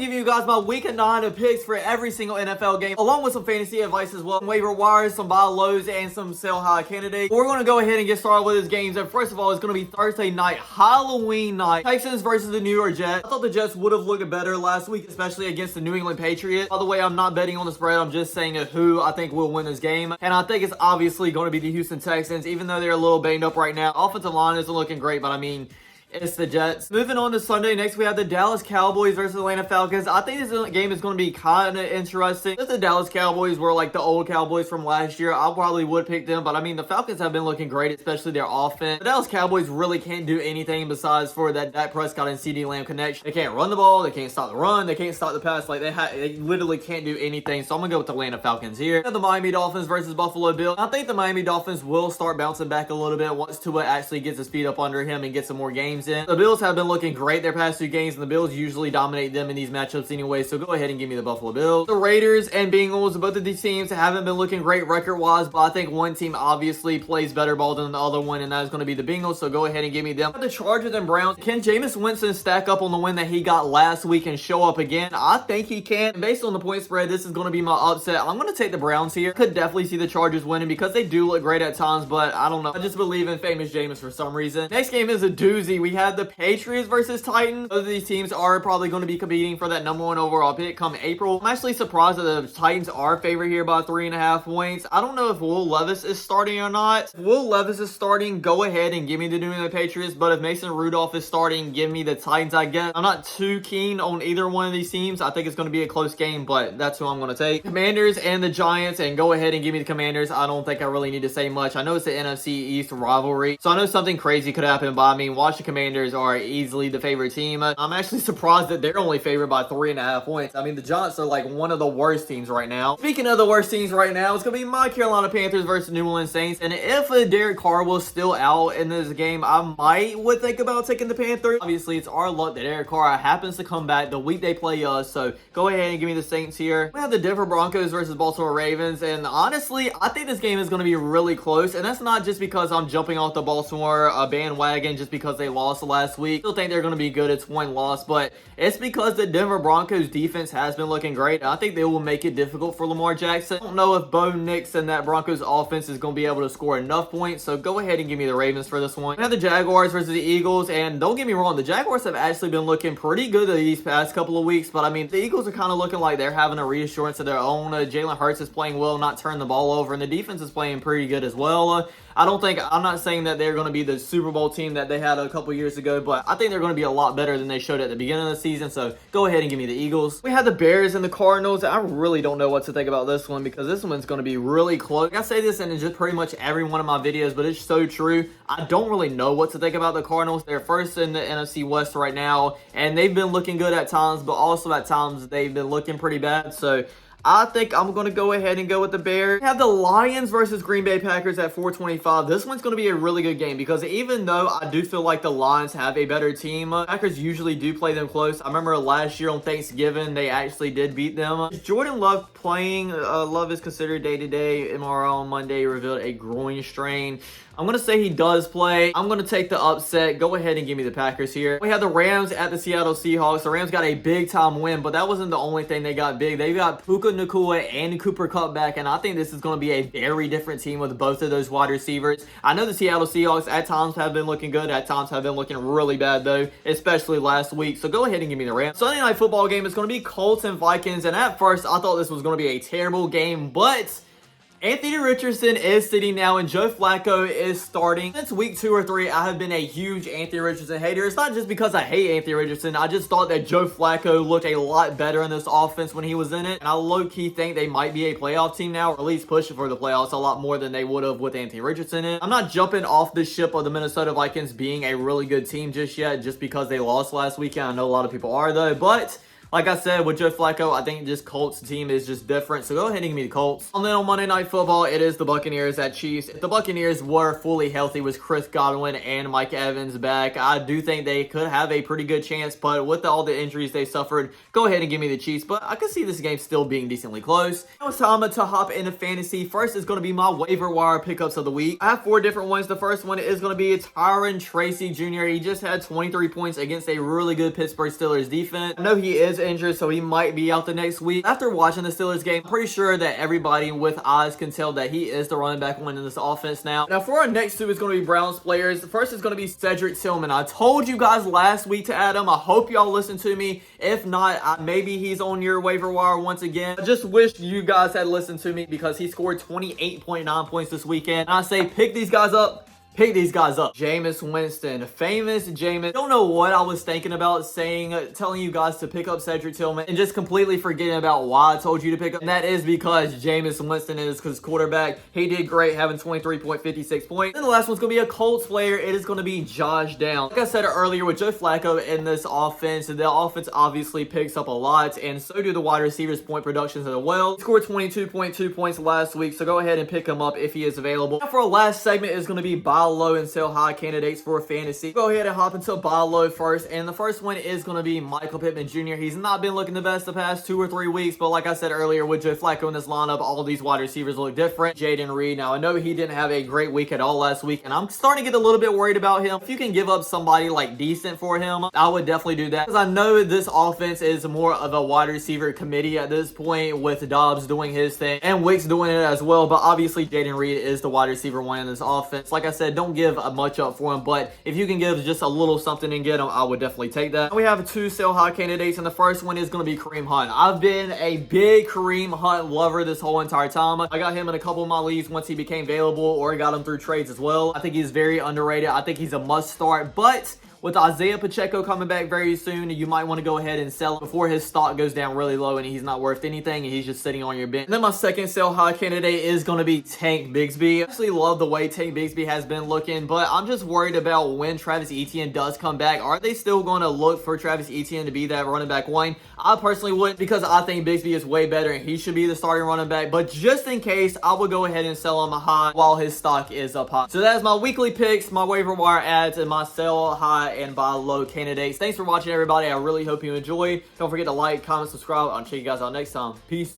to give you guys my week 9 of picks for every single NFL game, along with some fantasy advice as well, some waiver wires, some buy lows, and some sell high candidates. We're going to go ahead and get started with this games. And first of all, it's going to be Thursday night, Halloween night, Texans versus the New York Jets. I thought the Jets would have looked better last week, especially against the New England Patriots. By the way, I'm not betting on the spread. I'm just saying who I think will win this game. And I think it's obviously going to be the Houston Texans, even though they're a little banged up right now. Offensive line isn't looking great, but I mean, it's the Jets. Moving on to Sunday, next we have the Dallas Cowboys versus Atlanta Falcons. I think this game is going to be kind of interesting. If the Dallas Cowboys were like the old Cowboys from last year, I probably would pick them. But I mean, the Falcons have been looking great, especially their offense. The Dallas Cowboys really can't do anything besides for that Dak Prescott and CeeDee Lamb connection. They can't run the ball. They can't stop the run. They can't stop the pass. Like they literally can't do anything. So I'm going to go with the Atlanta Falcons here. We have the Miami Dolphins versus Buffalo Bills. I think the Miami Dolphins will start bouncing back a little bit once Tua actually gets his feet up under him and gets some more games in. The Bills have been looking great their past 2 games, and the Bills usually dominate them in these matchups anyway, so go ahead and give me the Buffalo Bills. The Raiders and Bengals, both of these teams haven't been looking great record-wise, but I think one team obviously plays better ball than the other one, and that is going to be the Bengals, so go ahead and give me them. The Chargers and Browns, can Jameis Winston stack up on the win that he got last week and show up again? I think he can. Based on the point spread, this is going to be my upset. I'm going to take the Browns here. Could definitely see the Chargers winning because they do look great at times, but I don't know. I just believe in famous Jameis for some reason. Next game is a doozy. We have the Patriots versus Titans. Both of these teams are probably going to be competing for that #1 overall pick come April. I'm actually surprised that the Titans are favored here by 3.5 points. I don't know if Will Levis is starting or not. If Will Levis is starting, go ahead and give me the New England Patriots, but if Mason Rudolph is starting, give me the Titans, I guess. I'm not too keen on either one of these teams. I think it's going to be a close game, but that's who I'm going to take. Commanders and the Giants, and go ahead and give me the Commanders. I don't think I really need to say much. I know it's the NFC East rivalry, so I know something crazy could happen, but I mean, Washington Commanders are easily the favorite team. I'm actually surprised that they're only favored by 3.5 points. I mean, the Giants are like one of the worst teams right now. Speaking of the worst teams right now, it's going to be my Carolina Panthers versus New Orleans Saints. And if Derek Carr was still out in this game, I would think about taking the Panthers. Obviously, it's our luck that Derek Carr happens to come back the week they play us. So go ahead and give me the Saints here. We have the Denver Broncos versus Baltimore Ravens. And honestly, I think this game is going to be really close. And that's not just because I'm jumping off the Baltimore bandwagon just because they lost last week. I still think they're going to be good. It's one loss, but it's because the Denver Broncos defense has been looking great. I think they will make it difficult for Lamar Jackson. I don't know if Bo Nix and that Broncos offense is going to be able to score enough points, so go ahead and give me the Ravens for this one. We have the Jaguars versus the Eagles, and don't get me wrong, the Jaguars have actually been looking pretty good these past couple of weeks, but I mean, the Eagles are kind of looking like they're having a reassurance of their own. Jalen Hurts is playing well, not turning the ball over, and the defense is playing pretty good as well. I'm not saying that they're going to be the Super Bowl team that they had a couple years ago, but I think they're going to be a lot better than they showed at the beginning of the season, so go ahead and give me the Eagles. We have the Bears and the Cardinals. I really don't know what to think about this one because this one's going to be really close. I say this in just pretty much every one of my videos, but it's so true. I don't really know what to think about the Cardinals. They're first in the NFC West right now, and they've been looking good at times, but also at times they've been looking pretty bad, so I think I'm going to go ahead and go with the Bears. We have the Lions versus Green Bay Packers at 425. This one's going to be a really good game because even though I do feel like the Lions have a better team, Packers usually do play them close. I remember last year on Thanksgiving, they actually did beat them. Is Jordan Love playing? Love is considered day-to-day. MRI on Monday revealed a groin strain. I'm going to say he does play. I'm going to take the upset. Go ahead and give me the Packers here. We have the Rams at the Seattle Seahawks. The Rams got a big-time win, but that wasn't the only thing they got big. They got Puka Nacua and Cooper Kupp back, and I think this is going to be a very different team with both of those wide receivers. I know the Seattle Seahawks at times have been looking good. At times have been looking really bad, though, especially last week. So go ahead and give me the Rams. Sunday Night Football game is going to be Colts and Vikings, and at first, I thought this was going to be a terrible game, but Anthony Richardson is sitting now, and Joe Flacco is starting. Since week 2 or 3, I have been a huge Anthony Richardson hater. It's not just because I hate Anthony Richardson. I just thought that Joe Flacco looked a lot better in this offense when he was in it. And I low-key think they might be a playoff team now, or at least pushing for the playoffs a lot more than they would have with Anthony Richardson in. I'm not jumping off the ship of the Minnesota Vikings being a really good team just yet, just because they lost last weekend. I know a lot of people are, though, but like I said, with Joe Flacco, I think this Colts team is just different. So go ahead and give me the Colts. And then on Monday Night Football, it is the Buccaneers at Chiefs. If the Buccaneers were fully healthy with Chris Godwin and Mike Evans back, I do think they could have a pretty good chance. But with all the injuries they suffered, go ahead and give me the Chiefs. But I could see this game still being decently close. Now it's time to hop into fantasy. First is going to be my waiver wire pickups of the week. I have 4 different ones. The first one is going to be Tyron Tracy Jr. He just had 23 points against a really good Pittsburgh Steelers defense. I know he is injured, so he might be out the next week. After watching the Steelers game, I'm pretty sure that everybody with eyes can tell that he is the running back one in this offense now. Now, for our next two is going to be Browns players. The first is going to be Cedric Tillman. I told you guys last week to add him. I hope y'all listened to me. If not, maybe he's on your waiver wire once again. I just wish you guys had listened to me because he scored 28.9 points this weekend. And I say pick these guys up. Pick these guys up. Jameis Winston, famous Jameis. Don't know what I was thinking about telling you guys to pick up Cedric Tillman and just completely forgetting about why I told you to pick up. And that is because Jameis Winston is his quarterback. He did great having 23.56 points. And the last one's going to be a Colts player. It is going to be Josh Downs. Like I said earlier, with Joe Flacco in this offense, the offense obviously picks up a lot, and so do the wide receivers' point productions as well. He scored 22.2 points last week, so go ahead and pick him up if he is available. Now for our last segment is going to be buy low and sell high candidates for fantasy. Go ahead and hop into buy low first, and the first one is going to be Michael Pittman Jr. He's not been looking the best the past 2 or 3 weeks, but like I said earlier, with Joe Flacco in this lineup, all these wide receivers look different. Jaden Reed, now I know he didn't have a great week at all last week, and I'm starting to get a little bit worried about him. If you can give up somebody like decent for him, I would definitely do that, because I know this offense is more of a wide receiver committee at this point, with Dobbs doing his thing and Wicks doing it as well, but obviously Jaden Reed is the wide receiver one in this offense. Like I said, don't give a much up for him, but if you can give just a little something and get him, I would definitely take that. We have 2 sell high candidates, and the first one is going to be Kareem Hunt. I've been a big Kareem Hunt lover this whole entire time. I got him in a couple of my leagues once he became available, or I got him through trades as well. I think he's very underrated. I think he's a must start, but with Isaiah Pacheco coming back very soon, you might want to go ahead and sell him before his stock goes down really low and he's not worth anything and he's just sitting on your bench. And then my second sell high candidate is going to be Tank Bigsby. I actually love the way Tank Bigsby has been looking, but I'm just worried about when Travis Etienne does come back. Are they still going to look for Travis Etienne to be that running back one? I personally wouldn't, because I think Bigsby is way better and he should be the starting running back. But just in case, I will go ahead and sell him a high while his stock is up high. So that's my weekly picks, my waiver wire ads, and my sell high and buy low candidates. Thanks for watching, everybody. I really hope you enjoyed. Don't forget to like, comment, subscribe. I'll check you guys out next time. Peace.